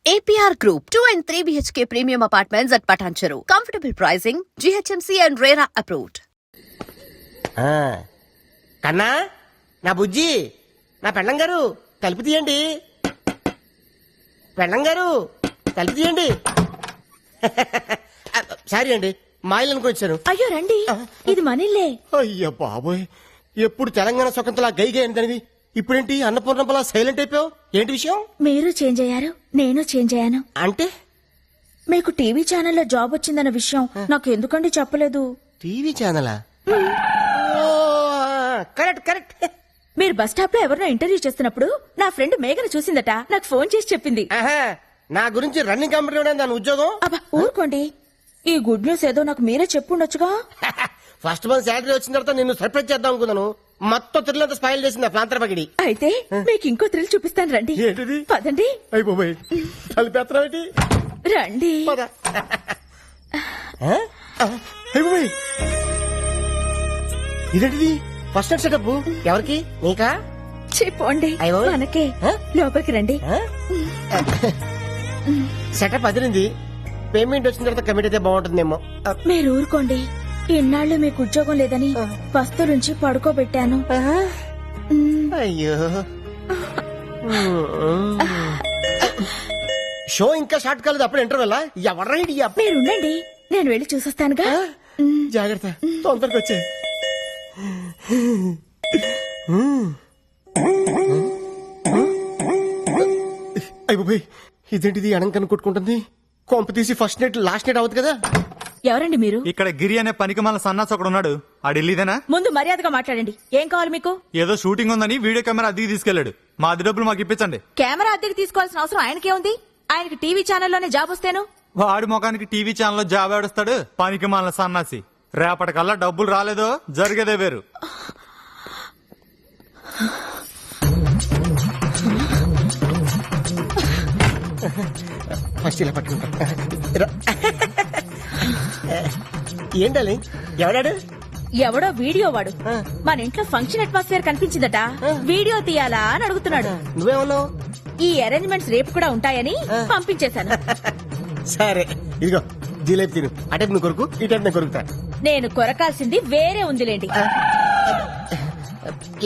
APR Group, 2 and 3 BHK premium apartments at Patancheru. Comfortable pricing, GHMC and RERA approved. కన్నా, నా బుజ్జి, నా పెళ్ళం గారు తలుపు తీయండి. పెళ్ళం గారు తలుపు తీయండి. సారీ అండి, మా ఇల్లు అనుకొచ్చాను. అయ్యో రండి, ఇది మనిల్లే. అయ్యో బాబోయ్, ఎప్పుడు తెలంగాణ స్వతంత్ర గైగా ఏంటనివి, ఇప్పుడేంటి అన్నపూర్ణంపలా సైలెంట్ అయిపోయావు? ఏంటి విషయం? మీరు చేంజ్ అయ్యారు, నేను చేంజ్ అయ్యాను. అంటే మీకు టీవీ ఛానల్లో జాబ్ వచ్చిందన్న విషయం నాకు ఎందుకండి చెప్పలేదు? టీవీ ఛానలా? Correct correct. మీరు బస్ స్టాప్ లో ఎవరినో ఇంటర్వ్యూ చేస్తున్నప్పుడు నా ఫ్రెండ్ మేఘను చూసిందట, నాకు ఫోన్ చేసి చెప్పింది. నా గురించి రన్నింగ్ కంపెనీ దాని ఉద్యోగం. అబ్బా ఊరుకోండి, ఈ గుడ్ న్యూస్ ఏదో నాకు మీరే చెప్పుండొచ్చుగా. ఫస్ట్ మంత్ శాలరీ వచ్చిన తర్వాత నిన్ను సర్ప్రైజ్ చేద్దాం అనుకున్నాను. మొత్తం థ్రిల్ స్పాయిల్ చేసింది ప్రాంతర పగిడి. అయితే మీకు ఇంకో థ్రిల్ చూపిస్తాను రండి. ఏంటిది? పదండి. అయిపోయి కలిపేత్రం రండి. ఇదేంటిది? ఫస్ట్ నైట్ సెటప్ ఎవరికి? నీకా? చెప్పండి మనకే. లోపలికి రండి. సెటప్ అదిరింది. పేమెంట్ వచ్చిన తర్వాత కమిట్ అయితే బాగుంటుందేమో. మీరు ఊరుకోండి, ఇన్నాళ్ళు మీకు ఉద్యోగం లేదని వస్తు నుంచి పడుకోబెట్టాను. అయ్యో, షో ఇంకా స్టార్ట్ కాలేదు, అప్పుడు ఇంటర్వెల్. ఎవరైడి? మీరు ఉండండి, నేను వెళ్ళి చూసొస్తానుగా. జాగ్రత్త, తొందరగా వచ్చే. అయిపోయి ఇదేంటిది? అనంకను కొట్టుకుంటుంది. కొంప తీసి ఫస్ట్ నైట్ లాస్ట్ నైట్ అవుతుంది కదా. ఎవరండి మీరు? ఇక్కడ గిరి అనే పనికిమాల సన్నాస్ ఒకడు ఉన్నాడు. ఆ ఢిల్లీదేనా? ముందు మర్యాదగా మాట్లాడండి. ఏం కావాలి మీకు? ఏదో షూటింగ్ ఉందని వీడియో కెమెరా అద్దెకి తీసుకెళ్లాడు. మా అద్దె డబ్బులు మాకు ఇప్పించండి. కెమెరా అద్దెకి తీసుకోవాల్సిన అవసరం ఆయనకే ఉంది? ఆయనకి టీవీ ఛానల్లోనే జాబ్ వస్తేను. వాడి ముఖానికి టీవీ ఛానల్లో జాబ్ ఆడుస్తాడు పనికిమాల సన్నాసి. రేపటికల్లా డబ్బులు రాలేదో జరిగేదే వేరు. ఫస్ట్ ఇలా పట్టుకుంటా. ఏంటాలి? ఎవడాడు? ఎవడో వీడియో వాడు మన ఇంట్లో ఫంక్షన్ అట్మాస్ఫియర్ కనిపించిందట, వీడియో తీయాలా అని అడుగుతున్నాడు. నువ్వేమన్నావు? ఈ అరేంజ్మెంట్స్ రేపు కూడా ఉంటాయని పంపించేశాను. సరే ఇదిగో జిలేబీ తిను. అటే నువ్వు కొరుకు, ఇటే నేను కొరుకుతా. నేను కొరకాల్సింది వేరే ఉందిలేండి.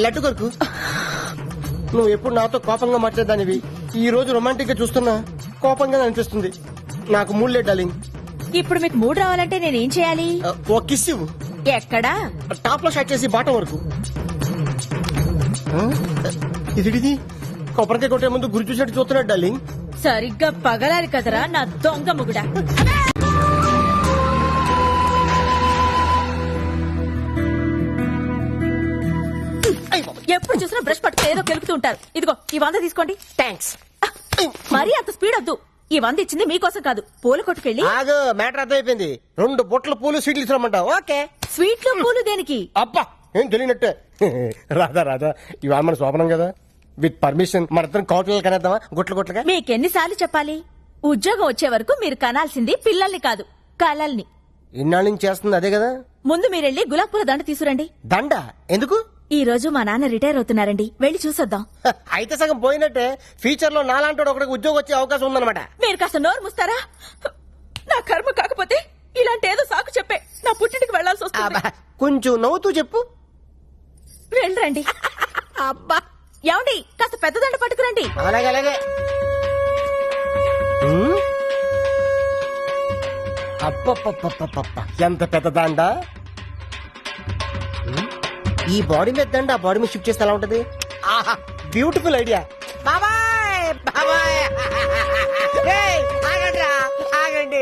లడ్డు కొరుకు. నువ్వు ఎప్పుడు నాతో కోపంగా మాట్లాడదానివి, ఈ రోజు రొమాంటిక్ గా చూస్తున్నా కోపంగా అనిపిస్తుంది. నాకు మూడు లేదు డార్లింగ్. ఇప్పుడు మీకు మూడు రావాలంటే నేనేం చేయాలి? ఓ కిస్ ఇవ్వు. ఎక్కడా? టాప్ లో స్టార్ట్ చేసి బాటం వరకు. ఇది కొబ్బరికాయ కొట్టే ముందు గురి చూసినట్టు చూస్తున్నాడు డార్లింగ్. సరిగ్గా పగలాలి కదరా నా దొంగ ముగుడా. ఎప్పుడు చూసినా బ్రష్ పట్టుకుని ఏదో కెలుకుతూ ఉంటారు. ఇదిగో ఈ 100 తీసుకోండి. థ్యాంక్స్. మరీ అంత స్పీడ్ వద్దు. ఈ 100 ఇచ్చింది మీకోసం కాదు, పూల కొట్టుకెళ్ళి. ఆగు, మ్యాటర్ అర్థమైపోయింది. 2 బొట్ల పూలు స్వీట్లు ఇస్తామంటావు? ఓకే. స్వీట్లు పూలు దేనికి? అబ్బా ఏం తెలియనట్టే. రాధా ఇవాళ మన శోభనం కదా, విత్ పర్మిషన్ మన కౌటలు కనేద్దామా? గుట్లుగా మీకెన్నిసార్లు చెప్పాలి? ఉద్యోగం వచ్చే వరకు మీరు కనాల్సింది పిల్లల్ని కాదు, కలల్ని. ఇన్నాళ్ళ నుంచి చేస్తుంది అదే కదా. ముందు మీరెళ్ళి గులాబ్ పూల దండ తీసుకురండి. దండ ఎందుకు? ఈ రోజు మా నాన్న రిటైర్ అవుతున్నారండి, వెళ్ళి చూసొద్దాం. అయితే సగం పోయినట్టే. ఫ్యూచర్ లో నాలాంటి ఒకటికి ఉద్యోగం వచ్చే అవకాశం ఉందన్నమాట. మీరు కాస్త నోరు ముస్తారా? నా కర్మ కాకపోతే ఇలాంటి ఏదో సాకు చెప్పే నా పుట్టింటికి వెళ్లాల్సి వస్తుంది. కొంచెం నవ్వుతూ చెప్పు. వెళ్ళండి. అబ్బా ఏమండి, కాస్త పెద్ద దండ పట్టుకురండి. అలాగే అలాగే. అప్ప ఎంత పెద్ద దండ. ఈ బాడీ మీద దండ ఆ బాడీ మీద షిఫ్ట్ చేస్తే ఎలా ఉంటది? ఆహా, బ్యూటిఫుల్ ఐడియా. బాబాయ్ బాబాయ్, ఆగండి.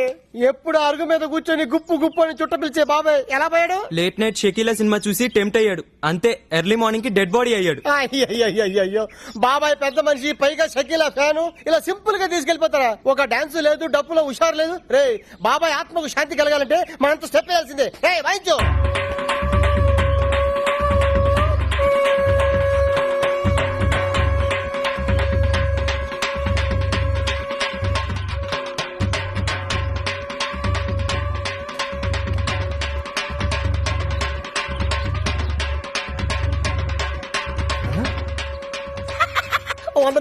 ఎప్పుడు అరుగు మీద కూర్చొని గుప్పు అని చుట్ట పిలిచే బాబాయ్ ఎలా పోయాడు? లేట్ నైట్ షకీలా సినిమా చూసి టెంప్ట్ అయ్యాడు, అంతే. ఎర్లీ మార్నింగ్ కి డెడ్ బాడీ అయ్యాడు. అయ్యో బాబాయ్ పెద్ద మనిషి, పైగా షకీలా ఫ్యాను, ఇలా సింపుల్ గా తీసుకెళ్లిపోతారా? ఒక డాన్స్ లేదు, డప్పులో హుషారు లేదు. రే బాబాయ్ ఆత్మకు శాంతి కలగాలంటే మనంత స్టెప్ వేయాల్సిందే. రే వాయించు.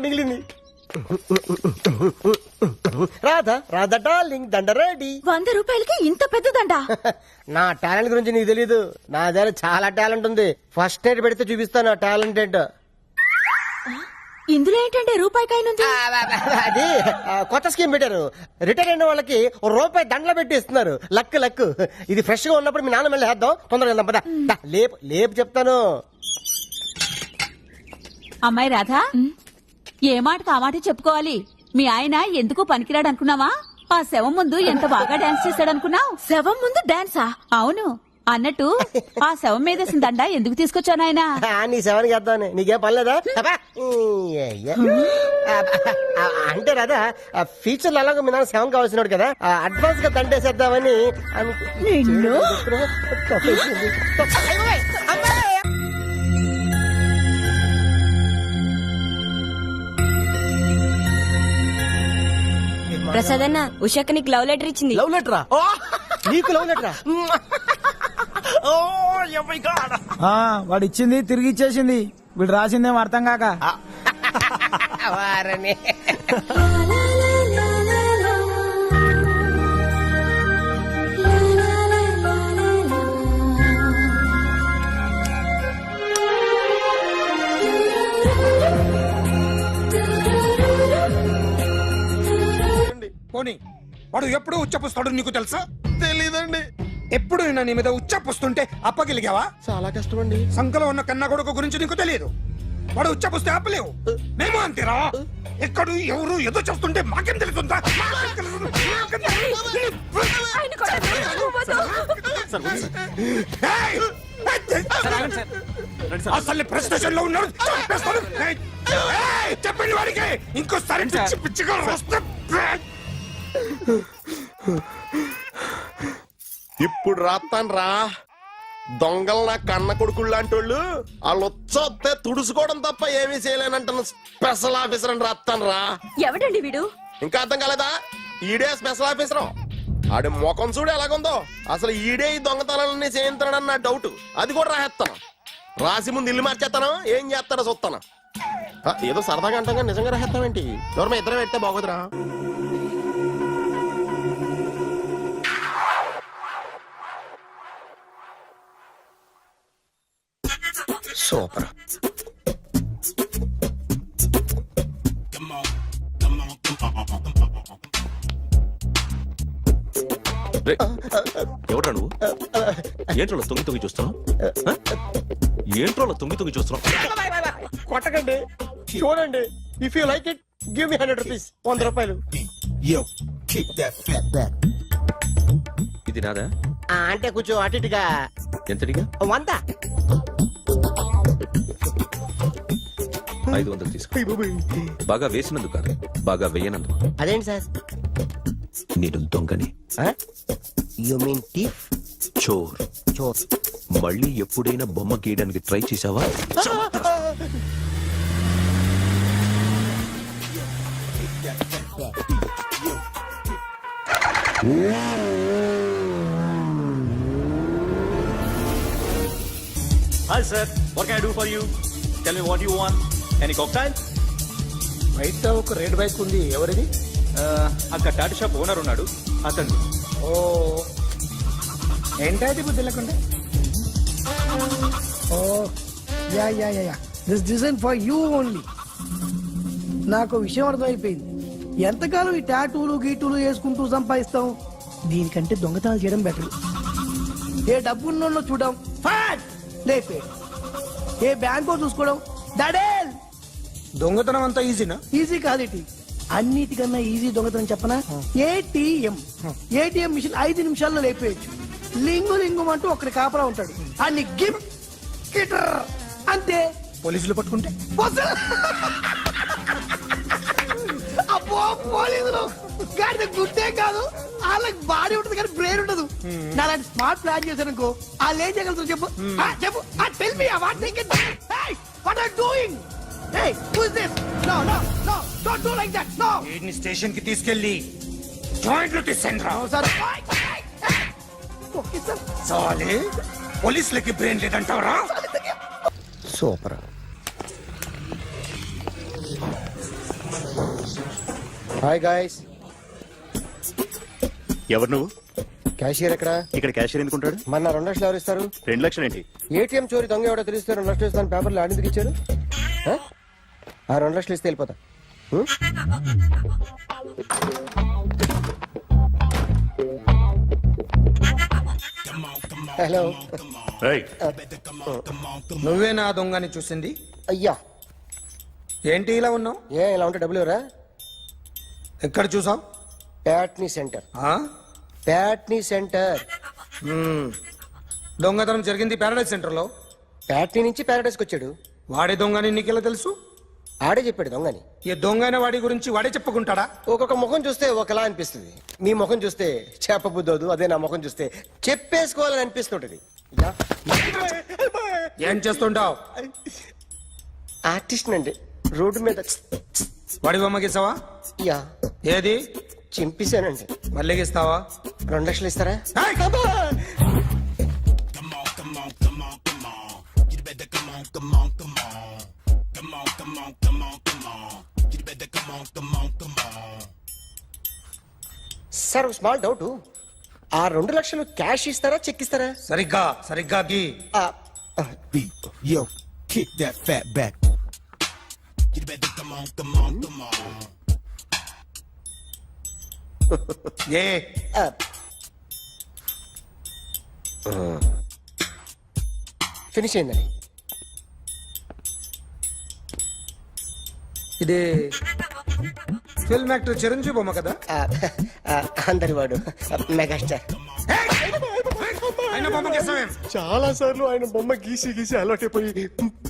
మిగిలింది. రాధా రాధా డార్లింగ్ దండ రెడీ. 100 రూపాయలకి ఇంత పెద్దదండా? నా టాలెంట్ గురించి నీకు తెలీదు. నా దగ్గర చాలా టాలెంట్ ఉంది. ఫస్ట్ ఎయిడ్ పెడితే చూపిస్తాను నా టాలెంట్ ఏంటో. ఇందులో ఏంటంటే రూపాయికాయనుంది. అది కొత్త స్కీమ్ పెట్టారు. రిటైర్ అయిన వాళ్ళకి రూపాయి దండలు పెట్టి ఇస్తున్నారు. Luck luck. ఇది ఫ్రెష్ గా ఉన్నప్పుడు మీ నాన్న మళ్ళీ వేద్దాం. తొందరగా వెళ్దాం పద. దా, లేపు లేపు చెప్తాను. అమ్మాయి రాధా, ఏ మాటకు ఆ మాట చెప్పుకోవాలి. మీ ఆయన ఎందుకు పనికిరాడు అనుకున్నావా? ఆ శవం ముందు ఎంత బాగా డాన్స్ చేశాడనుకున్నావు? శవం ముందు డాన్సా? అవును. అన్నట్టు ఆ శవం మీద దండ ఎందుకు తీసుకొచ్చాను ఆయన? నీ సెవెన్కి వేద్దామని. నీకేం పర్లేదా? అంటే రాదా ఫ్యూచర్ లో అలాగే మీ నాన్న సెవెన్ కావాల్సినాడు కదా, అడ్వాన్స్ గా దండేసేద్దామని ప్రసాద్ అన్న ఉషాక నీకు లవ్ లెటర్ ఇచ్చింది. లవ్ లెటరా? నీకు లవ్ లెటరా? వాడు ఇచ్చింది తిరిగి ఇచ్చేసింది. వీడు రాసిందేం అర్థం కాక. వారని పోనీ వాడు ఎప్పుడు ఉచ్చపుస్తాడు నీకు తెలుసా? తెలీదండి. ఎప్పుడు నిన్న నీ మీద ఉచ్చపుస్తుంటే అప్పగలిగావా? చాలా కష్టం అండి. సంకలో ఉన్న కన్న కొడుకు గురించి నీకు తెలియదు. వాడు ఉచ్చపుస్తే ఆపలేవు. మేము అంతేరా. ఎక్కడు ఎవరు ఏదో చేస్తుంటే మాకేం తెలుస్తుందా? ఏయ్! అసలు ప్రెస్టేషన్ లో ఉన్నాడు. చంపేస్తాను. ఏయ్! చెప్పండి వాడికి ఇంకోసారి పిచ్చి పిచ్చిగా వస్తే ఇప్పుడు రాత్తాను రా. దొంగలు నా కన్న కొడుకుళ్ళు లాంటి వాళ్ళు వాళ్ళు వచ్చొస్తే తుడుచుకోవడం తప్ప ఏమీ చేయలేనంటున్న స్పెషల్ ఆఫీసర్ అని రాత్తాను రా. ఎవడండి వీడు? ఇంకా అర్థం కాలేదా? ఈడే స్పెషల్ ఆఫీసర్. ఆడి ముఖం చూడు ఎలాగుందో. అసలు ఈడే ఈ దొంగతనాలన్నీ చేయించాడని నా డౌట్. అది కూడా రాసేస్తాను. రాసి ముందు ఇల్లు మార్చేస్తాను. ఏం చేస్తానో చూస్తాను. ఏదో సరదాగా అంటాం నిజంగా రాసేస్తామేంటి? ఎవరు ఇద్దరం పెడితే బాగోదురా. సూపర్. ఎవడ్రా నువ్వు? ఏంట్రోలో తొంగి తొంగి చూస్తున్నావు? ఏంట్రోలో తొంగి తొంగి చూస్తున్నావు? కొట్టకండి, చూడండి. If you like it give me 100 rupees. 100 రూపాయలు. ఇది నాదా? అంటే కొంచెం అటు ఇటుగా. ఎంతడిగా? 100. 500 తీసుకో. బాగా వేసినందుకు కాదు, బాగా వేయనందుకు. అదేంటి సార్? నేను దొంగని. You mean thief? చోర్. చోర్. మళ్ళీ ఎప్పుడైనా బొమ్మ గీయడానికి ట్రై చేసావా? Hi sir, what can I do for you? Tell me what you want. Any cocktail? బయట ఒక రెడ్ బైక్ ఉంది. ఎవరిది? అక్కడ టాటా షాప్ ఓనర్ ఉన్నాడు, అతను. ఓ ఏంటది బుద్ధి లేకుండా? ఓ yeah yeah yeah yeah this design for you only. నాకు విషయం అర్థమైపోయింది. ఎంతకాలం ఈ టాటూలు గీటూలు వేసుకుంటూ సంపాదిస్తాం? దీనికంటే దొంగతనాలు చేయడం బెటర్. ఏ డబ్బున్నోళ్ళు చూడడం ఫాట్ లేపే, ఏ బ్యాంకో చూసుకోవడం దడేల్. దొంగతనం అంతా ఈజీనా? ఈజీ కాదేటి, అన్నిటికన్నా ఈజీ దొంగతనం చెప్పనా? ఏటీఎం మిషన్ 5 నిమిషాల్లో లేపేయచ్చు. లింగు లింగు అంటూ ఒకటి కాపలా ఉంటాడు. అన్ని గిమ్ గిటర్ అంతే. పోలీసులు పట్టుకుంటే అబ్బో పోలీసులు గాడి గుర్తే కాదు, వాళ్ళకి బాడీ ఉంటుంది కానీ బ్రెయిన్ ఉండదు. నాలాంటి స్మార్ట్ ప్లాన్ చేశానుకో వాళ్ళు ఏం చేయగలుగుతారు చెప్పు? చెప్పు. Tell me what they can. What are doing? Hey, who is this? No, no, no, don't do like that, no. వీడిని స్టేషన్ కి తీసుకెళ్లి జాయింట్లు తీసేంద్రా. No, sir. Okay, sir. సాలే పోలీసులకి బ్రెయిన్ లేదంటావరా? సూపర్. హాయ్ గాయ్స్, ఎవరు నువ్వు? క్యాషియర్ ఎక్కడ? ఇక్కడ క్యాషియర్ ఎందుకుంటాడు? మన 2 లక్షలు ఎవరు ఇస్తారు? 2 లక్షలు ఏంటి? ఏటీఎం చోరీ దొంగ ఎవడో తెలిస్తే 2 లక్షలు ఇస్తాను పేపర్లు ఆడిందుకు ఇచ్చారు. ఆ 2 లక్షలు ఇస్తే వెళ్ళిపోతా. హలో నువ్వే నా దొంగని చూసింది? అయ్యా ఏంటి ఇలా ఉన్నావు? ఇలా ఉంటే డబ్బులు ఎవరా? ఎక్కడ చూసావు? ప్యాట్నీ సెంటర్. ప్యాట్నీ సెంటర్. దొంగతనం జరిగింది ప్యారడైజ్ సెంటర్ లో. ప్యాట్నీ నుంచి ప్యారడైస్కి వచ్చాడు. వాడే దొంగని నీకెలా తెలుసు? ఆడే చెప్పాడు దొంగని. ఈ దొంగైన వాడి గురించి వాడే చెప్పుకుంటాడా? ఒక్కొక్క ముఖం చూస్తే ఒకలా అనిపిస్తుంది. మీ ముఖం చూస్తే చేపబుద్దోదు, అదే నా ముఖం చూస్తే చెప్పేసుకోవాలని అనిపిస్తుంటది. ఏం చేస్తుంటావు? ఆర్టిస్ట్ అండి. రోడ్డు మీద వాడి బొమ్మ గీసావా? యా ఏది? చింపేశానండి. మళ్ళీ గీస్తావా? 2 లక్షలు ఇస్తారా? సార్ స్మాల్ డౌట్, ఆ 2 లక్షలు క్యాష్ ఇస్తారా చెక్ ఇస్తారా? సరిగ్గా గీ. Yo, kick that fat back. A finish అయిందండి. ఇది ఫిల్మ్ యాక్టర్ చిరంజీవి బొమ్మ కదా? అందరి వాడు మెగాస్టార్. ఆయన బొమ్మ గీసావేం? చాలా సార్లు ఆయన బొమ్మ గీసి గీసి అలవాటైపోయి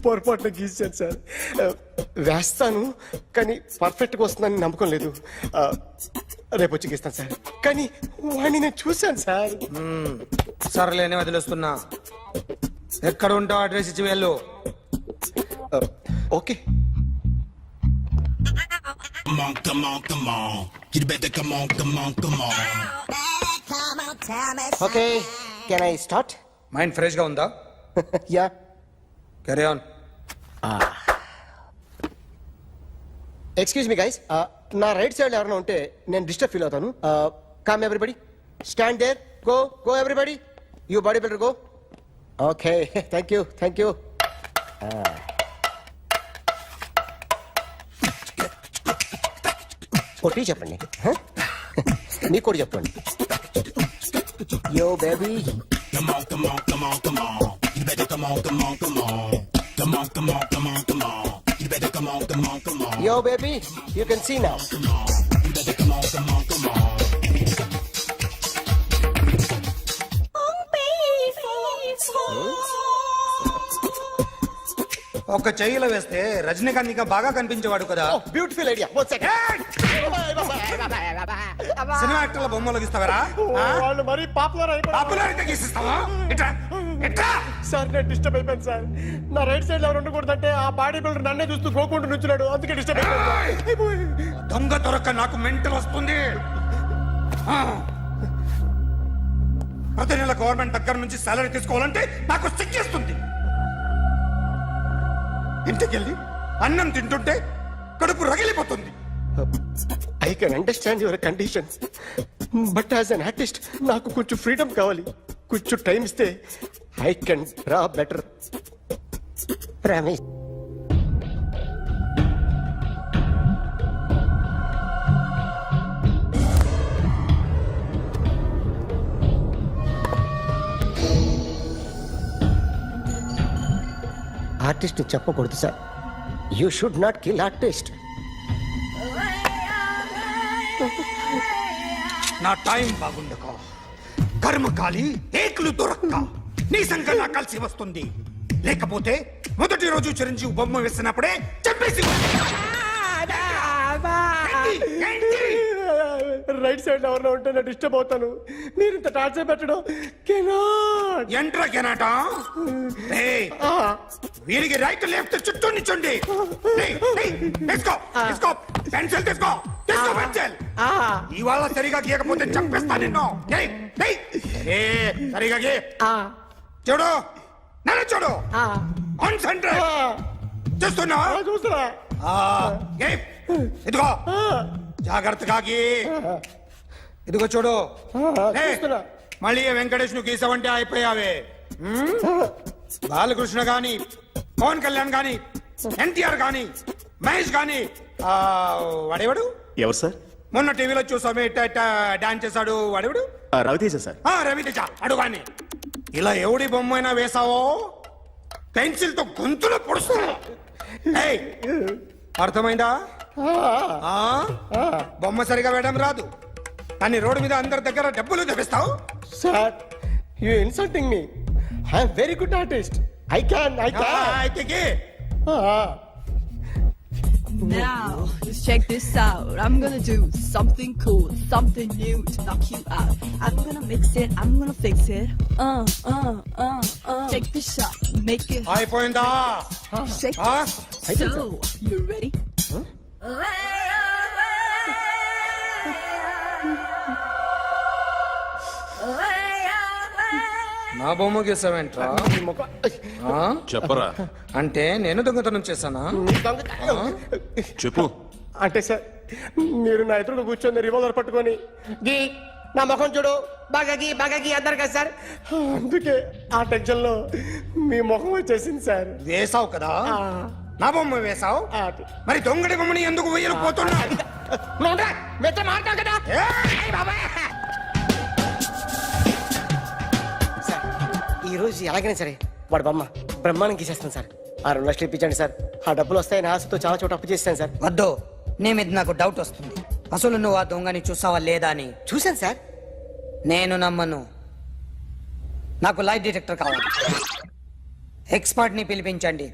పొరపాటున గీసాను సార్. వేస్తాను కానీ పర్ఫెక్ట్గా వస్తుందని నమ్మకం లేదు. రేపు వచ్చి గీస్తాను సార్. కానీ వాడిని నేను చూశాను సార్. సర్లేని వదిలేస్తున్నా. ఎక్కడ ఉంటావు అడ్రస్ ఇచ్చి వెళ్ళు. Okay. Okay, can I start? Mind fresh గా ఉందా? Yeah. Carry on. Excuse me guys, నా రైట్ సైడ్ ఎవరైనా ఉంటే నేను డిస్టర్బ్ ఫీల్ అవుతాను. Come everybody, stand there, go everybody, you body builder go. Okay, thank you. కొట్టి చెప్పండి, మీకు కూడా చెప్పండి. Yo baby, yo baby, you can see now. ఒక చెయ్యిలో వేస్తే రజనీకాంత్ ఇంకా బాగా కనిపించేవాడు కదా. Beautiful idea. One second. Cinema యాక్టర్ల బొమ్మలు గీస్తావరా? వాళ్ళు మరీ పాపులర్ అయితే గీసిస్తావా? ఇట్రా సార్, నేను డిస్టర్బ్ అయిపోయాను సార్. నా రైట్ సైడ్ ఎవరు ఉండకూడదంటే ఆ బాడీ బిల్డర్ నన్నే చూస్తూ గోకుంటూ నుంచున్నాడు, అందుకే డిస్టర్బ్ అయిపోయాను. దొంగ దొరక్క నాకు మెంటల్ వస్తుంది. ప్రతి నెల గవర్నమెంట్ దగ్గర నుంచి సాలరీ తీసుకోవాలంటే నాకు సిగ్గేస్తుంది. ఇంటికెళ్ళి అన్నం తింటుంటే కడుపు రగిలిపోతుంది. I can understand your conditions, but as an artist నాకు కొంచెం ఫ్రీడమ్ కావాలి. కొంచెం టైం ఇస్తే I can draw better. Promise. Artist చెప్పకూడదు sir. You should not kill artist. నా టైం బాగుండకో, కర్మకాలి ఏకులు దొరక్క నీ సంఖ్య నాకు కలిసి వస్తుంది. లేకపోతే మొదటి రోజు చిరంజీవి బొమ్మ వేసినప్పుడే చెప్పేసి రైట్ సైడ్ ఎవరిలో ఉంటే నేను డిస్టర్బ్ అవుతాను. మీరు ఇంత టార్చర్ పెట్టడం ఎంట్రా కెనాట. వీరికి రైట్ లెఫ్ట్ చుట్టూ నిచ్చండి. పెన్సిల్ తీసుకో, పెన్సిల్. ఇవాళ సరిగా గీయకపోతే చంపేస్తా నిన్ను. సరిగా గీ. చూడు, నన్ను చూడు. కాన్సంట్రేట్ చూస్తున్నా. చూస్తున్నా. ఇదిగో జాగ్రత్తగా గీ. ఇదిగో చూడు లే. చూస్తున్నా. మళ్ళీ ఏ వెంకటేష్ ను గీసావంటే అయిపోయావే బాలకృష్ణ గాని పవన్ కళ్యాణ్ గాని ఎన్టీఆర్ గాని మహేష్ గాని వాడేవాడు ఎవరు సార్? మొన్న టీవీలో చూసామే డాన్స్ చేశాడు వాడేవాడు రవితేజ సార్. రవితేజ అడుగాని ఇలా ఎవడి బొమ్మ అయినా వేసావో పెన్సిల్ తో గొంతులో పొడుస్తా. ఏయ్, అర్థమైందా? ఆ? బొమ్మ సరిగా వేయడం రాదు కానీ రోడ్డు మీద అందరి దగ్గర డబ్బులు తెప్పిస్తావు. Sir you insulting me. I'm very good artist. I can. అయితే Now, just check this out. I'm gonna do something cool, something new to knock you out. I'm gonna mix it, I'm gonna fix it. Take the shot, make it అయిపోయిందా? shake. ఆ? So, you ready? నా బొమ్మ గీసావేంట్రా? చెప్పరా. అంటే నేను దొంగతనం చేశానా? చెప్పు. అంటే సార్ మీరు నా ఎదురుగా కూర్చొని రివాల్వర్ పట్టుకొని గీ నా ముఖం చూడు బాగా గీ అన్నారు కదా సార్. అందుకే ఆ టెన్షన్ లో మీ ముఖం వచ్చేసింది సార్. వేసావు కదా, నా బొమ్మ వేసావు. మరి దొంగడి బొమ్మని ఎందుకు వేయలు పోతున్నా? సార్ ఈ రోజు ఎలాగైనా సరే వాడు బొమ్మ బ్రహ్మాండం గీసేస్తాను సార్. 6 లక్షలు ఇప్పించండి సార్. ఆ డబ్బులు వస్తాయని ఆశతో చాలా చోట అప్పు చేస్తాను సార్. వద్దు, నీ మీద నాకు డౌట్ వస్తుంది. అసలు నువ్వు ఆ దొంగని చూసావా లేదా అని. చూశాను సార్. నేను నమ్మను. నాకు లైట్ డిటెక్టర్ కావాలి. ఎక్స్పర్ట్ ని పిలిపించండి.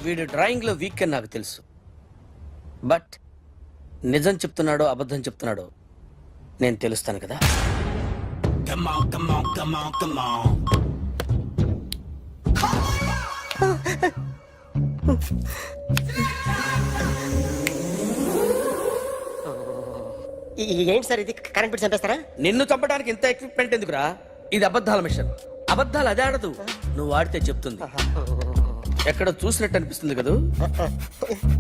వీడు డ్రాయింగ్ లో వీక్ అని నాకు తెలుసు, బట్ నిజం చెప్తున్నాడో అబద్ధం చెప్తున్నాడో నేను తెలుస్తాను కదా. ఏంటి సార్ ఇది? కరెంట్ బిల్ చంపేస్తారా? నిన్ను చంపడానికి ఇంత ఎక్విప్మెంట్ ఎందుకురా? ఇది అబద్ధాల మిషన్. అబద్ధాలు అదే ఆడదు, నువ్వు ఆడితే చెప్తుంది. ఎక్కడ చూసినట్టు అనిపిస్తుంది కదూ,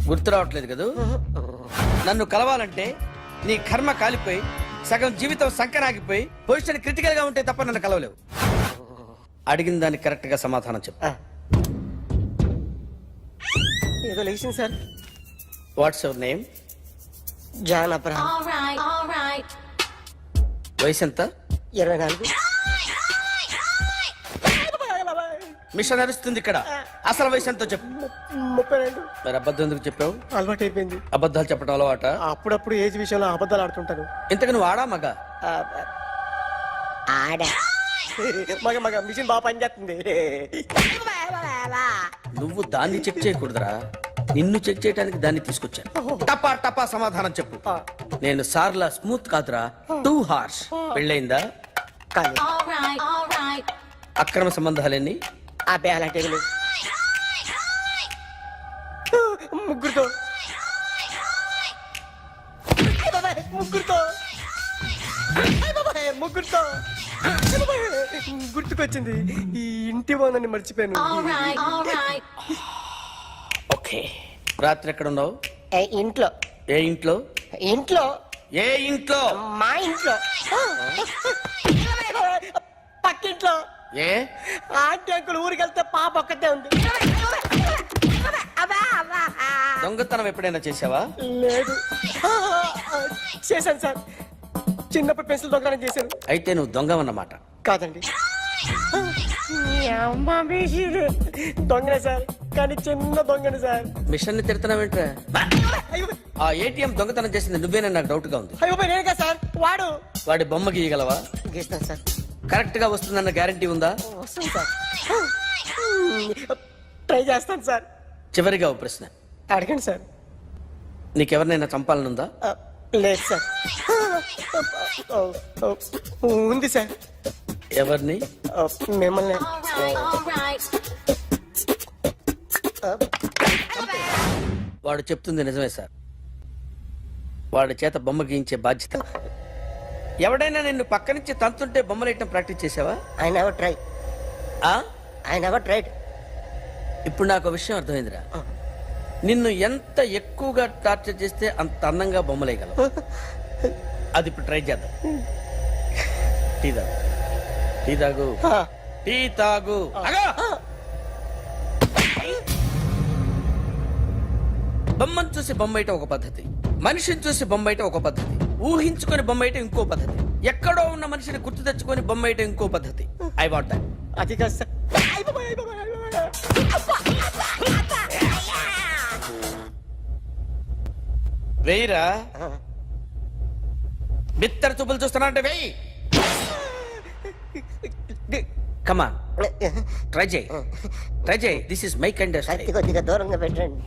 గుర్తు రావట్లేదు కదూ. నన్ను కలవాలంటే నీ కర్మ కాలిపోయి సగం జీవితం సంకరాగిపోయి పొజిషన్ క్రిటికల్ గా ఉంటే తప్ప నన్ను కలవలేవు. అడిగిన దానికి కరెక్ట్ గా సమాధానం చెప్పు. ఏదో లేచింది sir. What's your name? John Abraham. వయసు ఎంత? 24. మిషన్ నడుస్తుంది ఇక్కడ. అసలు వయసు ఎంతో చెప్పు. 32. మరి అబద్ధం ఎందుకు చెప్పావు? అలవాటు అయిపోయింది. అబద్ధాలు చెప్పడం అలవాట? అప్పుడప్పుడు ఏజ్ విషయంలో అబద్ధాలు ఆడుతుంటాను. ఇంతకు నువ్వు ఆడా మగ? ఆడా. మగ మిషన్ బాగా పనిచేస్తుంది. నువ్వు దాన్ని చెక్ చేయకూడదురా, నిన్ను చెక్ చేయడానికి దాన్ని తీసుకొచ్చాను. టపా టపా సమాధానం చెప్పు. నేను సార్లా స్మూత్ కాదురా, టూ హార్ష్. పెళ్ళైందా? కానీ అక్రమ సంబంధాలన్నీ? అబ్బే అలాంటి ముగ్గురుతో ముగ్గురుతో గుర్తుకొచ్చింది. ఈ ఇంటి బాగుందని మర్చిపోయాను. ఓకే. రాత్రి ఎక్కడ ఉన్నావు? ఇంట్లో. ఏ ఇంట్లో? ఇంట్లో. ఏ ఇంట్లో? మా ఇంట్లో. పక్కింట్లో. ఏ ఆంటీ అంకుల్ ఊరికి వెళ్తే పాప ఒక్కతే ఉంది. దొంగతనం ఎప్పుడైనా చేసావా? లేదు. చేశాను సార్. చిన్నప్పుడు పెన్సిల్ దొంగతనం చేశాను. అయితే నువ్వు దొంగవన్నమాట. కాదండి, దొంగనే సార్, కానీ చిన్న దొంగని సార్. మిషన్ ని తిడుతున్నావేంట్రా? ఆ ఏటీఎం దొంగతనం చేసింది నువ్వేనని నాకు డౌట్ గా ఉంది. అయ్యో నేనే సార్. వాడి బొమ్మ గీయగలవా? గీస్తాను సార్. కరెక్ట్ గా వస్తుందన్న గ్యారంటీ ఉందా? వస్తాను సార్. ట్రై చేస్తాను సార్. చివరిగా ఓ ప్రశ్న అడగండి సార్. నీకెవరినైనా చంపాలనుందా? లేదు సార్. ఉంది సార్. ఎవరిని? మిమ్మల్ని. వాడు చెప్తుంది నిజమే సార్. వాడి చేత బొమ్మ గీయించే బాధ్యత ఎవడైనా నిన్ను పక్క నుంచి తంతుంటే బొమ్మలు వేయటం ప్రాక్టీస్ చేసావా? I never try. ఆ? I never tried. ఇప్పుడు నాకు ఒక విషయం అర్థమైందిరా. నిన్ను ఎంత ఎక్కువగా టార్చర్ చేస్తే అంత అందంగా బొమ్మలు వేయగలవు. అది ఇప్పుడు ట్రై చేద్దాం. టీ తాగు, టీ తాగు, టీ తాగు. అగా! బొమ్మను చూసి బొమ్మేయటం ఒక పద్ధతి, మనిషిని చూసి బొమ్మేయటం ఒక పద్ధతి, ఊహించుకొని బొమ్మేయటం ఇంకో పద్ధతి, ఎక్కడో ఉన్న మనిషిని గుర్తు తెచ్చుకొని బొమ్మేయటం ఇంకో పద్ధతి. I want that. అది కాదు సార్. వెయ్యిరా. బిత్తర చూపులు చూస్తున్నా అంటే వెయ్యి. కమా, ట్రై చేయి, ట్రై చేయి. This is my kind. కొద్దిగా దూరంగా పెట్టండి.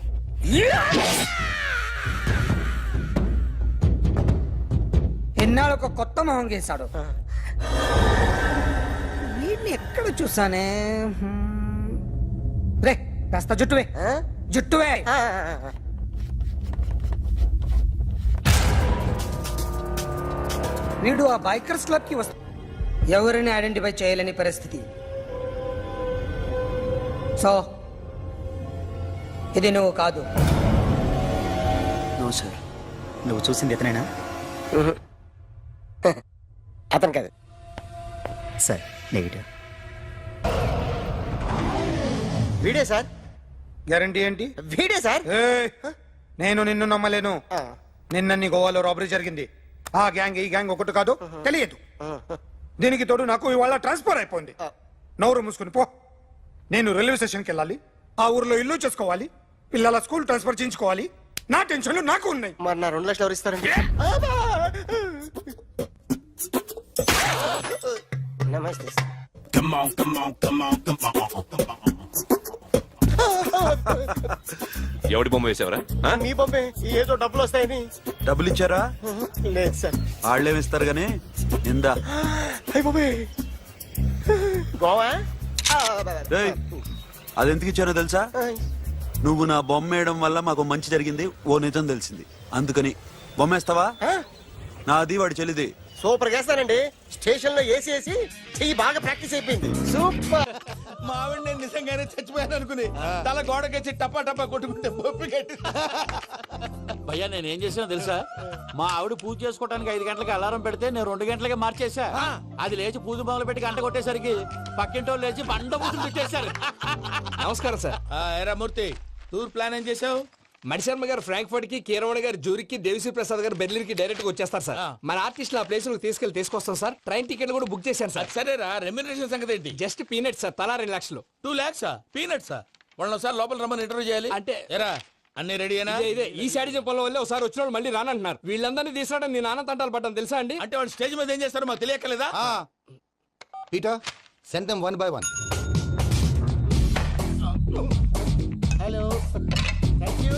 ఎన్నాళ్ళు ఒక కొత్త మొహం గీశాడు. వీడిని ఎక్కడ చూసానే? రే కాస్త జుట్టువే, జుట్టువే. వీడు ఆ బైకర్స్ క్లబ్ కి వస్తా, ఎవరిని ఐడెంటిఫై చేయలేని పరిస్థితి. సో ఇది నువ్వు కాదు. నో సార్, నువ్వు చూసింది ఇతనేనా? అతను కాదు సార్, నెగిటివ్. వీడే సార్. గ్యారంటీ ఏంటి? వీడే సార్. ఏయ్, నేను నిన్ను నమ్మలేను. నిన్న నీ గోవాలో రాబరీ జరిగింది. ఆ గ్యాంగ్ ఈ గ్యాంగ్ ఒకటి కాదు, తెలియదు. దీనికి తోడు నాకు ఇవాళ ట్రాన్స్ఫర్ అయిపోయింది. నోరు మూసుకుని పో. నేను రైల్వే స్టేషన్కి వెళ్ళాలి, ఆ ఊర్లో ఇల్లు చేసుకోవాలి, పిల్లల స్కూల్ ట్రాన్స్ఫర్ చేయించుకోవాలి. నా టెన్షన్లు నాకు ఉన్నాయి. మరి నా 2 లక్షలు ఎవరు ఇస్తారండి? నమస్తే సార్. ఎవడి బొమ్మ వేసావరా? మీ బొమ్మే. ఏదో డబ్బులు వస్తాయని. డబ్బులు ఇచ్చారా? లేదు సార్. వాళ్ళేమిస్తారు గానీ నిందా. అయ్య బాబే, గోవా. అదెందుకు ఇచ్చారో తెలుసా? నువ్వు నా బొమ్మ వేయడం వల్ల మాకు మంచి జరిగింది, ఓ నిజం తెలిసింది, అందుకని. బొమ్మేస్తావా? నాది వాడి చెల్లిది. సూపర్ చేస్తానండి. స్టేషన్ లో ఏసీ వేసి చెయ్యి బాగా ప్రాక్టీస్ అయిపోయింది. సూపర్. మా ఆవిడ నేను నిజంగానే చచ్చిపోయాను అనుకుని తల గోడకొచ్చి టపా టపా కొట్టుకుంటే బొప్పి కట్టి. భయ్యా నేనేం చేసానో తెలుసా? మా ఆవిడ పూజ చేసుకోవడానికి 5 గంటలకి అలారం పెడితే నేను 2 గంటలకి మార్చేసా. అది లేచి పూజ మొదలు పెట్టి గంట కొట్టేసరికి పక్కింటోళ్ళు లేచి బండ పూజలు పెట్టేశారు. నమస్కారం సార్. ఏరా మూర్తి, టూర్ ప్లాన్ ఏం చేసావు? మణిశర్మ గారు ఫ్రాంక్ఫర్ట్ కి, కీరవాణి గారు జూరిక్ కి, దేవిశ్రీ ప్రసాద్ గారు బెర్లిన్ కి డైరెక్ట్ గా వచ్చేస్తారు సార్. మన ఆర్టిస్ట్ ఆ ప్లేస్ తీసుకొస్తాం సార్. ట్రైన్ టికెట్ కూడా బుక్ చేశాను సార్. సరేరా, రెమ్యూనరేషన్ సంగతి ఏంటి? జస్ట్ పీనట్ సార్, తలా 2 లక్షలు. 2 lakhs పీనట్సా? వాళ్ళని ఒకసారి లోపల రమ్మని ఇంటర్వ్యూ చేయాలి. అంటే ఎరా అన్ని రెడీ అయినా? ఇదే ఈ సైడ్ చెప్పడం వల్ల ఒకసారి వచ్చిన వాళ్ళు మళ్ళీ రానంటున్నారు. వీళ్ళందరినీ తీసుకురావడం నేను నాన్న తంటాలు పడ్డాను తెలుసా అండి. అంటే వాళ్ళు స్టేజ్ మీద ఏం చేస్తారో మాకు తెలియక్కలేదా? Peter, send them 1 by 1. Hello, thank you.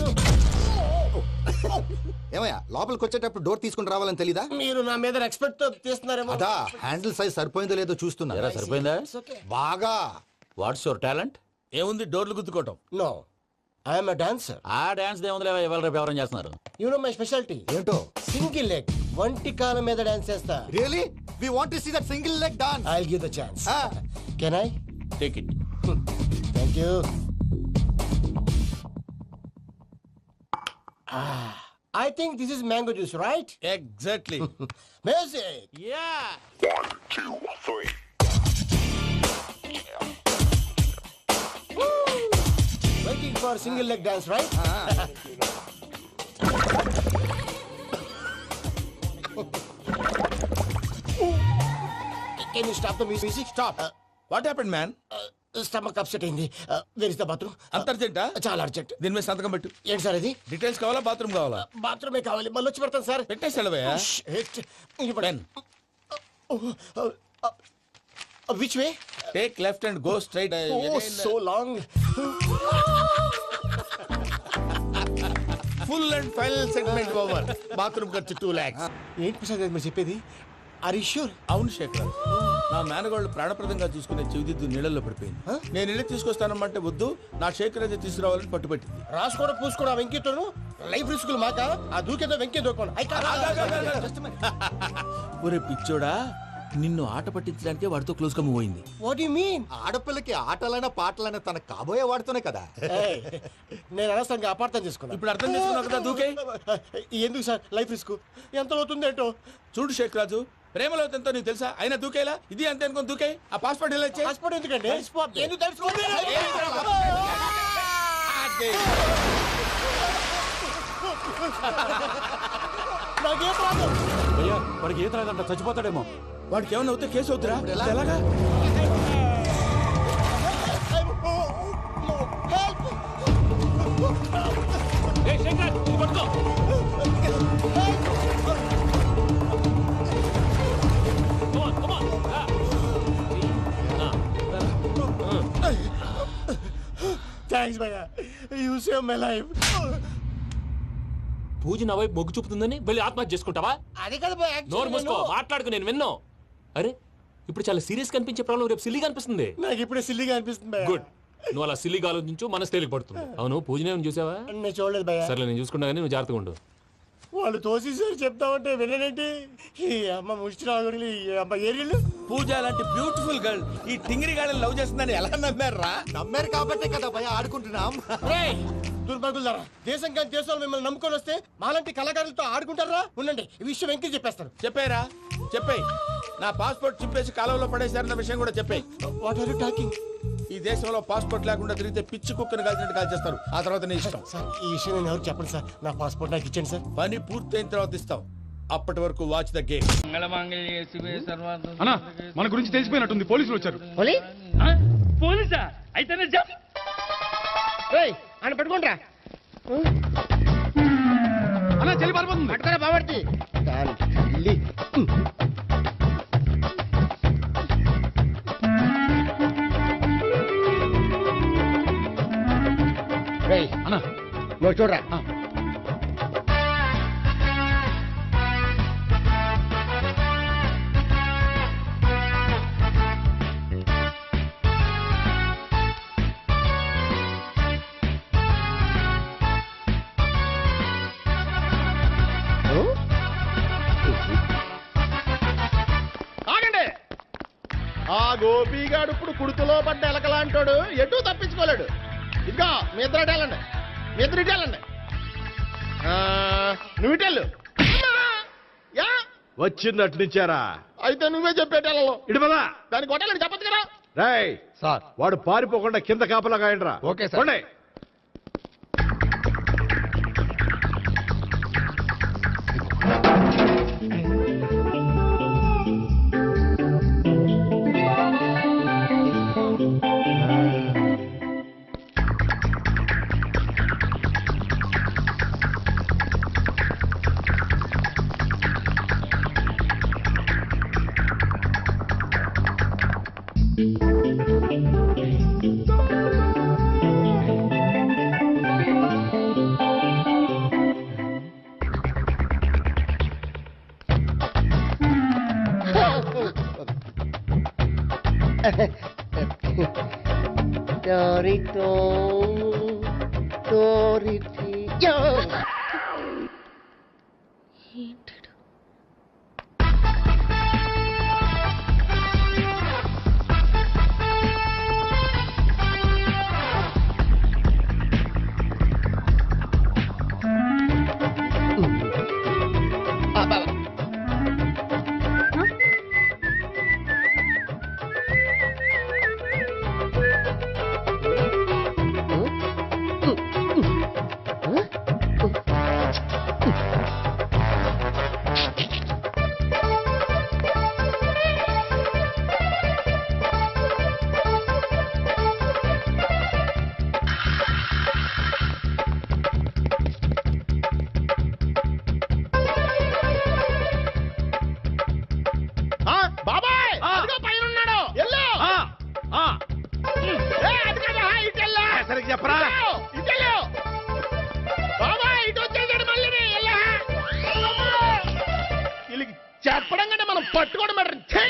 ఏమయ్యా, లోపలికి వచ్చేటప్పుడు డోర్ తీసుకుని రావాలని తెలీదా? మీరు నా మీద రెస్పెక్ట్ తో తీస్తున్నారేమో. అదా హ్యాండిల్ సైజ్ సరిపోయిందో లేదో చూస్తున్నా. సరిపోయిందా? బాగా. What's your talent? ఏముంది డోర్లు గుద్దుకోవటం? No, I'm a dancer. ఆ డాన్స్ దేవుందిలే, ఇవాళ రేపు ఎవరైనా చేస్తున్నారు. You know my speciality. ఏంటో? సింగిల్ లెగ్, వంటి కాలం మీద డాన్స్ చేస్తా. Really? We want to see that single leg dance. I will give the chance. Can I take it? Thank you. I think this is mango juice, right? Exactly. Music. Yeah. 1, 2, 3. Waiting for single leg dance, right? Can you stop the music? Stop. What happened, man? Stomach upset అయింది. Where is the bathroom? అంత అర్జెంటా? చాలా urgent. దీని మీద సంతకం పెట్టు. ఏంటి sir ఇది? డీటెయిల్స్ కావాలా, బాత్రూమ్ కావాలా? బాత్రూమే కావాలి. మళ్ళీ వచ్చి పెడతాను సార్. పెట్టేసి వెళ్ళవయ్యా. Which way? Take left and go straight. Oh, so long. Full and final segment over. Bathroom ఖర్చు 2 lakhs. ఏంటి ప్రసాద్ గారు మీరు చెప్పేది? అరిష్యూర్? అవును శేఖర్, నా మేనగోళ్ళు ప్రాణప్రదంగా చూసుకునే చెవిదిద్దు నీళ్ళల్లో పడిపోయింది. నేను ఇల్లు తీసుకొస్తానమ్మంటే వద్దు, నా శేఖర్ అయితే తీసుకురావాలని పట్టుబట్టింది. రాసుకోవడం పూసుకోవడం ఆ వెంకీతోను లైఫ్ రిస్కులు మాక ఆ దూకేదో వెంకీ దూకోండి. ఒరే పిచ్చోడా, నిన్ను ఆట పట్టించడానికే వాడితో క్లోజ్ గా మూవ్ అయింది. What you mean? ఆడపిల్లకి ఆటలైనా పాటలైనా తన కాబోయే వాడితోనే కదా. నేను అనవసరంగా అపార్థం చేసుకున్నా. ఇప్పుడు అర్థం చేసుకున్నావు కదా, దూకే. ఎందుకు సార్ లైఫ్ రిస్క్? ఎంత అవుతుంది ఏంటో చూడు శేఖర్ రాజు, ప్రేమలో ఎంతో నీకు తెలుసా? అయినా దూకేలా, ఇది అంతే అనుకుని దూకే. ఆ పాస్పోర్ట్ ఎలా ఇచ్చే? పాస్పోర్ట్ ఎందుకండి? ఎందుకు తెలుసుకోండి? నాకేం రాదు. భయ్యా, వాడికి ఈత రాదంట, చచ్చిపోతాడేమో. వాడికి ఏమన్నా అవుతే కేసు అవుతురా? ఎలాగా? థ్యాంక్స్ భయ్యా, యూ సేవ్ మై లైఫ్. పూజ నా వైపు మొగ్గు చూపుతుందని వెళ్ళి ఆత్మహత్య చేసుకుంటావా? అది కదా భయ్యా, నోరు మూసుకో, మాట్లాడుకు, నేను విన్నో. అరే ఇప్పుడు చాలా సీరియస్ కనిపించే ప్రాబ్లం రేపు సిల్లీగా అనిపిస్తుంది. నాకు ఇప్పుడే సిల్లిగా అనిపిస్తుంది భయ్యా. గుడ్, నువ్వు అలా సిల్లీగా ఆలోచించు, మనసు తేలిక పడుతుంది. అవును, పూజనే చూసావా? నేను చూడలేదు భయ్యా. సర్లే, నేను చూసుకుంటా కానీ నువ్వు జాగ్రత్తగా ఉండు. వాళ్ళు తోసేసారు చెప్తామంటే విననేంటి? ఈ అమ్మ ముష్టి రాగుడి, ఈ అమ్మ ఏరియలు. పూజ లాంటి బ్యూటిఫుల్ గర్ల్ ఈ టింగిరి గాడిని లవ్ చేస్తుందని ఎలా నమ్మారా? నమ్మారు కాబట్టే కదా భయ ఆడుకుంటున్నాం. దుర్భగులారా, దేశం కానీ దేశాలు మిమ్మల్ని నమ్ముకొని వస్తే మాలాంటి కళాకారులతో ఆడుకుంటారా? ఉండండి, ఈ విషయం వెంకీ చెప్పేస్తాను. చెప్పారా? చెప్పేయ్. నా పాస్పోర్ట్ చింపేసి కాలంలో పడేశారన్న విషయం కూడా చెప్పేయ్. What are you talking? ఈ దేశంలో పాస్పోర్ట్ లేకుండా తిరిగితే పిచ్చి కుక్కను కాల్చినట్టు కాల్చేస్తారు. ఆ తర్వాత నీ ఇష్టం. సార్, ఈ విషయం నేను ఎవరు చెప్పండి సార్. నా పాస్పోర్ట్ నాకు ఇచ్చేయండి సార్. పని పూర్తయిన తర్వాత ఇస్తాం. అప్పటి వరకు వాచ్ ద గేమ్. మన గురించి తెలిసిపోయినట్టుంది, పోలీసులు వచ్చారు. పోలీసా? అయితేనే ఆయన పెట్టుకుంటా అన్నా చెల్లి పారిపోతుంది. పట్టుకురా బాబర్తి. అన్నా నువ్వు చూడరా. ఆగండి. ఆ గోపిగాడు ఇప్పుడు కుడుతులో పడ్డ ఎలకలాంటాడు, ఎటు తప్పించుకోలేడు. ఇదిగా మీ ఇద్దరు అటు వెళ్ళండి, మీ ఇద్దరు ఇటు వెళ్ళండి. నువ్వు ఇటు వెళ్ళు. వచ్చింది అటు నుంచారా? అయితే నువ్వే చెప్పేటెళ్ళలో ఇటు పదా. దానికి కొట్టాలని చెప్పచ్చు కదా. రేయ్ సార్, వాడు పారిపోకుండా కింద కాపలా కాయండిరా. Okay sir. చెప్పరా? చెప్పడం కంటే మనం పట్టుకోండి మేడం ఛీ!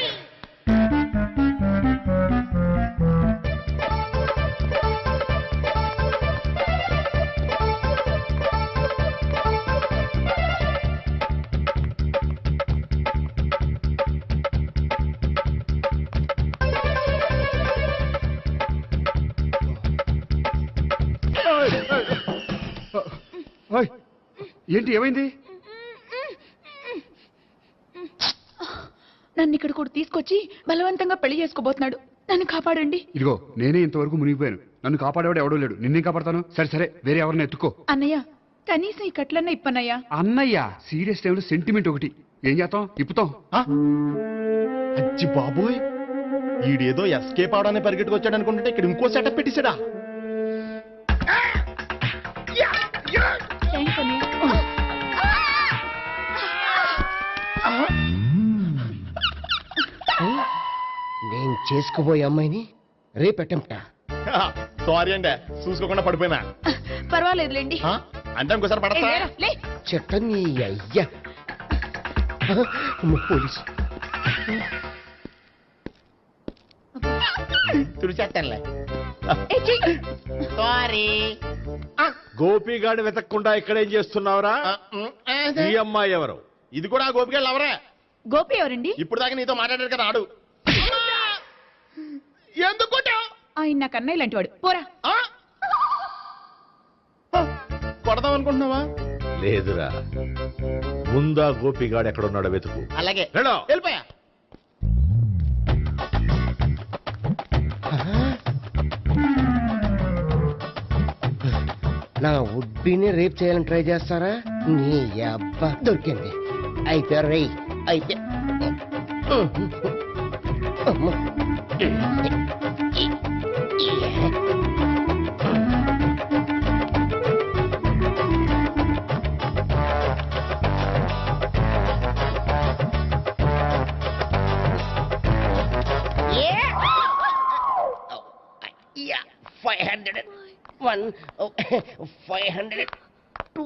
ఓయ్, ఏంటి ఏమైంది? నన్ను ఇక్కడ కూడా తీసుకొచ్చి బలవంతంగా పెళ్లి చేసుకోబోతున్నాడు. నన్ను కాపాడండి. ఇదిగో నేనే ఇంతవరకు మునిగిపోయాను. నన్ను కాపాడేవాడు ఎవడో లేడు. నిన్నే కాపాడతాను. సరే సరే, వేరే ఎవరిని ఎత్తుకో. అన్నయ్య, కనీసం ఈ కట్లన్న ఇప్పనయ్యా. అన్నయ్య సీరియస్ టైంలో సెంటిమెంట్ ఒకటి. ఏం చేస్తాం? ఇప్పుతాం. అచ్చి బాబోయ్, ఈడేదో ఎస్కేప్ అవడానికి పరిగెట్టుకొచ్చాడు అనుకుంటే ఇక్కడ ఇంకో సెటప్ పెట్టేశాడా? థ్యాంక్స్ అన్నయ్య. నేను చేసుకోబోయే అమ్మాయిని రేపెట్టంటా. సారీ అండి, చూసుకోకుండా పడిపోయినా. పర్వాలేదులేండి. అంటే ఇంకోసారి పడతా. లే. చెట్టని అయ్యా పోలీసు తుడిచేస్తానులే. సారీ. గోపిగాడు వెతకకుండా ఇక్కడేం చేస్తున్నావురా? ఈ అమ్మాయి ఎవరు? ఇది కూడా గోపికెళ్ళి ఎవరే? గోపి ఎవరండి? ఇప్పుడు దాకా నీతో మాట్లాడారు కదా ఆడు. ఎందుకు కొట్టావ్? ఆయన నాకు అన్నయ్య లాంటి వాడు. పోరా. కొడదాం అనుకుంటున్నావా? లేదురా, ముందా గోపిగాడు ఎక్కడున్నాడో వెతుకు. అలాగే వెళ్ళు. వెళ్ళిపోయా. నా ఉడ్బీని రేప్ చేయాలని ట్రై చేస్తారా? నీ అబ్బా దొరికింది. అయితే రై అయితే $501, 502,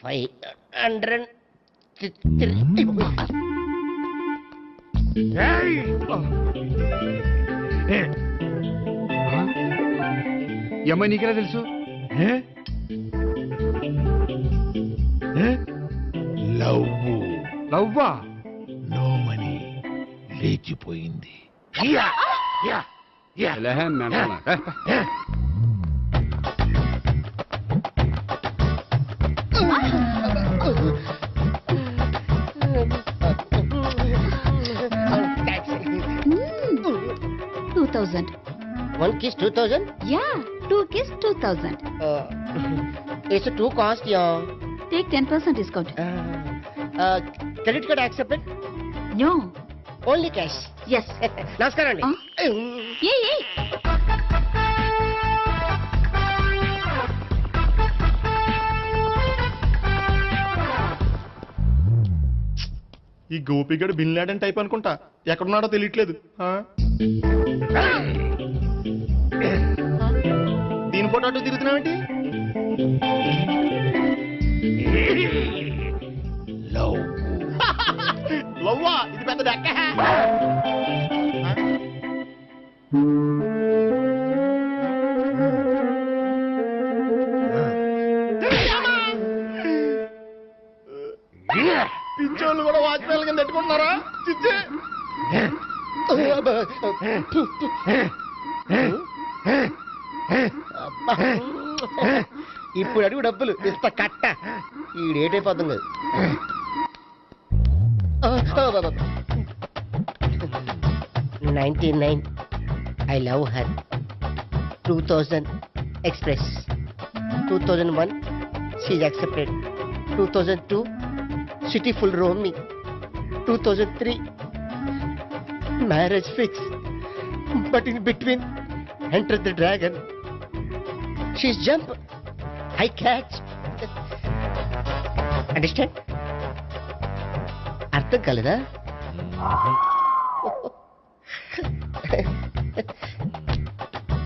503. ఈ అమ్మాయి నీకెలా తెలుసు? లవ్వా? నో మనీ లేచిపోయింది. One kiss 2000? Yeah, 2 kiss 2000. It's too cost, yeah. Take 10% discount. Credit card accepted? No. Only cash. Yes. నమస్కారం అండి. Hey. ఈ గోపిగడు బిన్ లాడెన్ టైప్ అనుకుంటా. ఎక్కడున్నాడో తెలియట్లేదు. దీని ఫోటో అటు తిరుగుతున్నావేంటి? లవ్వా? ఇది పెద్ద డెక్క. పించోళ్ళు కూడా వాచ్మెన్ కింద పెట్టుకుంటున్నారా? చిచ్చే. ఇప్పుడు అడుగు డబ్బులు ఇస్తా కట్ట. ఈ డేట్ అయిపోతుంది కదా. 99 I love her. 2000 express. 2001 she's accepted. 2002 city full roaming. 2003 marriage fix. But in between enter the dragon. She's jump. I catch. Understand? అర్థం కాలేదా?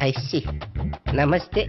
I see. Namaste.